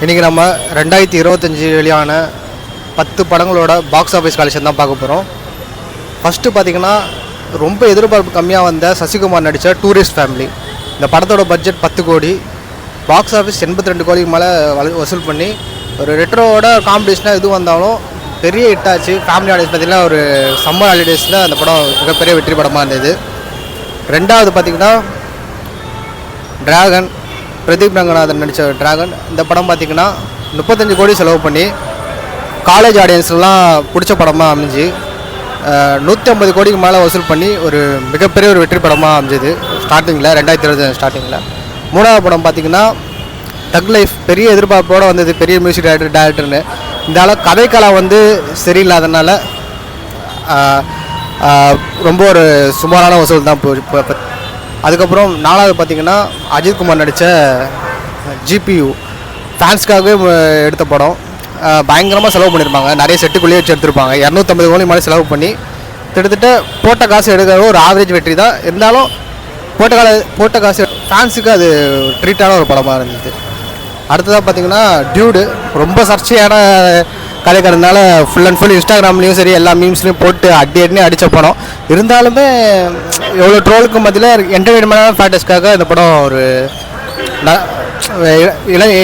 இன்றைக்கி நம்ம 2025 வெளியான 10 படங்களோட பாக்ஸ் ஆஃபீஸ் கலெக்ஷன் தான் பார்க்க போகிறோம். ஃபஸ்ட்டு பார்த்திங்கன்னா ரொம்ப எதிர்பார்ப்பு கம்மியாக வந்த சசிகுமார் நடித்த டூரிஸ்ட் ஃபேமிலி. இந்த படத்தோட பட்ஜெட் 10 கோடி, பாக்ஸ் ஆஃபீஸ் 82 கோடிக்கு மேலே வசூல் பண்ணி ஒரு ரெட்ரோவோட காம்படிஷனாக எது வந்தாலும் பெரிய ஹிட் ஆச்சு. ஃபேமிலி ஆடியன்ஸ் பார்த்திங்கன்னா ஒரு சம்மர் ஹாலிடேஸில் அந்த படம் மிகப்பெரிய வெற்றி படமாக இருந்தது. ரெண்டாவது பார்த்திங்கன்னா டிராகன், பிரதீப் ரங்கநாதன் நடித்த டிராகன். இந்த படம் பார்த்திங்கன்னா 35 கோடி செலவு பண்ணி காலேஜ் ஆடியன்ஸ்லாம் பிடிச்ச படமாக அமைஞ்சு 150 கோடிக்கு மேலே வசூல் பண்ணி ஒரு மிகப்பெரிய ஒரு வெற்றி படமாக அமைஞ்சது ஸ்டார்டிங்கில் 2020 ஸ்டார்டிங்கில். மூணாவது படம் பார்த்திங்கன்னா தக் லைஃப், பெரிய எதிர்பார்ப்போடு வந்தது, பெரிய மியூசிக் டேரக்டர்னு. இந்த கதைக்களம் வந்து சரியில்லாதனால ரொம்ப ஒரு சுமாரான வசூல் தான் இப்போ. அதுக்கப்புறம் நாலாவது பார்த்திங்கன்னா அஜித் குமார் நடித்த ஜிபியு, ஃபேன்ஸ்க்காகவே எடுத்த படம். பயங்கரமாக செலவு பண்ணியிருப்பாங்க, நிறைய செட்டுக்குள்ளேயே வச்சு எடுத்திருப்பாங்க. 250 கோடி மேலே செலவு பண்ணி கிட்டத்தட்ட போட்ட காசு எடுக்கிற ஒரு ஆவரேஜ் வெற்றி தான். இருந்தாலும் போட்ட காசு ஃபேன்ஸுக்கு அது ட்ரீட்டான ஒரு படமாக இருந்தது. அடுத்ததாக பார்த்திங்கன்னா டியூடு, ரொம்ப சர்ச்சையான கதைக்கிறதுனால ஃபுல் அண்ட் ஃபுல் இன்ஸ்டாகிராம்லேயும் சரி எல்லா மீம்ஸ்லேயும் போட்டு அடினே அடித்த படம். இருந்தாலுமே எவ்வளோ ட்ரோலுக்கு மத்தியில் என்டர்டெயின்மெண்டான ஃபேக்டர்ஸ்க்காக இந்த படம் ஒரு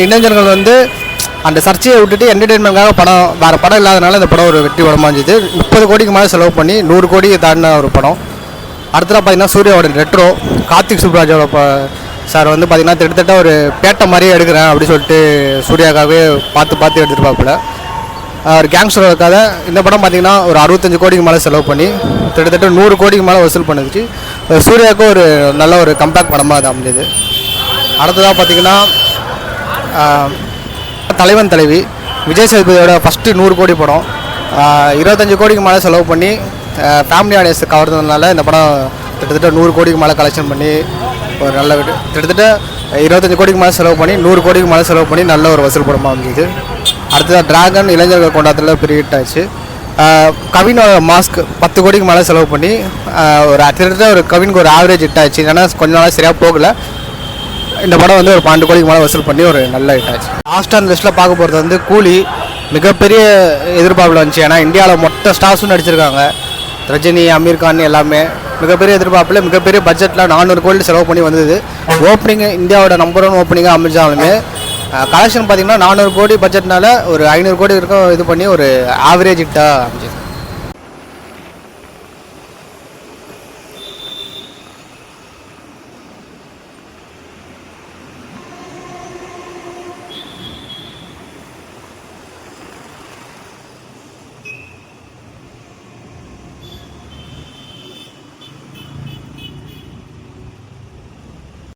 இளைஞர்கள் வந்து அந்த சர்ச்சையை விட்டுட்டு என்டர்டெயின்மெண்ட்காக படம் வேறு படம் இல்லாதனால இந்த படம் ஒரு வெற்றி படமாக இருந்துச்சு. 30 கோடிக்கு மேலே செலவு பண்ணி 100 கோடியை தாண்டின ஒரு படம். அடுத்ததாக பார்த்திங்கன்னா சூர்யாவோட ரெட்ரோ, கார்த்திக் சுப்ராஜோட சார் வந்து பார்த்திங்கன்னா கிட்டத்தட்ட ஒரு பேட்டை மாதிரியே எடுக்கிறேன் அப்படின்னு சொல்லிட்டு சூர்யாக்காகவே பார்த்து எடுத்துருப்பாப்புல. ஒரு கேங்ஸ்டரோட கதை. இந்த படம் பார்த்திங்கன்னா ஒரு 65 கோடிக்கு மேலே செலவு பண்ணி கிட்டத்தட்ட 100 கோடிக்கு மேலே வசூல் பண்ணுச்சு. சூர்யாவுக்கு ஒரு நல்ல ஒரு கம்பேக் படமாக அது அமைஞ்சது. அடுத்ததாக பார்த்திங்கன்னா தலைவன் தலைவி, விஜய் சேதுபதியோட ஃபஸ்ட்டு 100 கோடி படம். 25 கோடிக்கு மேலே செலவு பண்ணி ஃபேமிலி ஆடியன்ஸை கவர்ந்ததுனால இந்த படம் கிட்டத்தட்ட 100 கோடிக்கு மேலே கலெக்ஷன் பண்ணி ஒரு நல்ல கிட்டத்தட்ட 25 கோடிக்கு மேலே செலவு பண்ணி 100 கோடிக்கு மேலே செலவு பண்ணி நல்ல ஒரு வசூல் படமாக அமைஞ்சிது. அடுத்ததாக டிராகன், இளைஞர்கள் கொண்டாட்டத்தில் பெரிய ஹிட் ஆச்சு. கவினோட மாஸ்க் 10 கோடிக்கு மேலே செலவு பண்ணி ஒரு கிட்டத்தட்ட ஒரு கவினுக்கு ஒரு ஆவரேஜ் ஹிட் ஆச்சு. ஏன்னா கொஞ்ச நாளாக சரியாக போகலை. இந்த படம் வந்து ஒரு 12 கோடிக்கு மேலே வசூல் பண்ணி ஒரு நல்ல ஹிட் ஆச்சு. லாஸ்ட் லிஸ்ட்டில் பார்க்க போகிறது வந்து கூலி. மிகப்பெரிய எதிர்பார்ப்பில் வந்துச்சு. ஏன்னா இந்தியாவில் மொத்த ஸ்டார்ஸும் நடிச்சிருக்காங்க. ரஜினி, அமீர் கான் எல்லாமே மிகப்பெரிய எதிர்பார்ப்பில் மிகப்பெரிய பட்ஜெட்டில் 400 கோடி செலவு பண்ணி வந்தது. ஓப்பனிங் இந்தியாவோட நம்பர் 1 ஓப்பனிங்காக அமைஞ்சாலுமே கலெக்ஷன் பார்த்திங்கன்னா 400 கோடி பட்ஜெட்னால ஒரு 500 கோடி இருக்கும் இது பண்ணி ஒரு ஆவரேஜ் ஹிட்டாக அமைஞ்சிது.